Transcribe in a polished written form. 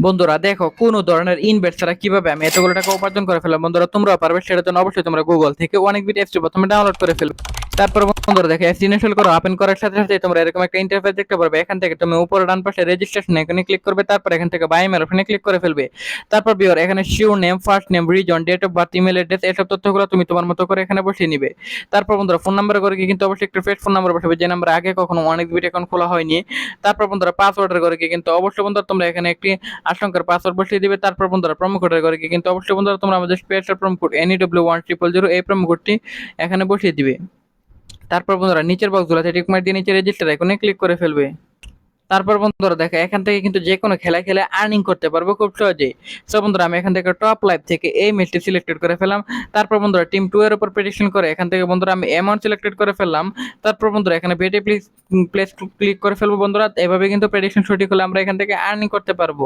বন্ধুরা দেখো কোন ধরনের ইনভেস্ট ছাড়া কিভাবে আমি এতগুলো টাকা উপার্জন করে ফেললাম। বন্ধুরা তোমরাও পারবে, সেটার জন্য অবশ্যই তোমরা গুগল থেকে অনেক বিট অ্যাপসটি প্রথমে ডাউনলোড করে ফেলবে। তারপর বন্ধুরা দেখো অ্যাপস ইনস্টল করো, ওপেন করার সাথে সাথে তোমরা এরকম একটা ইন্টারফেস দেখতে পারবে। এখান থেকে তুমি উপরে ডান পাশে রেজিস্ট্রেশন এখানে ক্লিক করবে, তারপর এখান থেকে বাই মেল ওখানে ক্লিক করে ফেলবে। তারপর বিওর এখানে surname, first name, reason, date of birth, email address, এসব তথ্যগুলো তুমি তোমার মতো করে এখানে বসিয়ে নিবে। তারপর বন্ধুরা ফোন নাম্বার করে কিন্তু অবশ্যই একটা ফ্রেশ ফোন নাম্বার বসাবে, যে নাম্বার আগে কখনো অনেক বিট অ্যাকাউন্ট খোলা হয়নি। তারপর বন্ধুরা পাসওয়ার্ডের করে কিন্তু অবশ্যই বন্ধুরা তোমরা এখানে একটি আশঙ্কার পাসওয়ার্ড বসিয়ে দিবে। তারপর বন্ধুরা প্রোমো কোডের করে কিন্তু অবশ্যই বন্ধুরা তোমরা আমাদের স্পেশাল প্রোমো কোড NEW1000 এই প্রোমো কোডটি এখানে বসিয়ে দিবে। তারপর বন্ধুরা নিচের বক্সগুলোতে টিক মার্ক দিয়ে নিচে রেজিস্টার আইকনে ক্লিক করে ফেলবে। তারপর বন্ধুরা দেখো এখান থেকে কিন্তু যে কোনো খেলা খেলে আর্নিং করতে পারবো খুব সহজেই। সো বন্ধুরা আমি এখান থেকে টপ লাইভ থেকে এই ম্যাচটি সিলেক্টেড করে ফেলাম। তারপর বন্ধুরা টিম 2 এর উপর প্রেডিকশন করে এখান থেকে বন্ধুরা আমি অ্যামাউন্ট সিলেক্টেড করে ফেললাম। তারপর বন্ধুরা এখানে বেটে প্লেস ক্লিক করে ফেলবো। বন্ধুরা এভাবে কিন্তু প্রেডিকশন সঠিক হলে আমরা এখান থেকে আর্নিং করতে পারবো।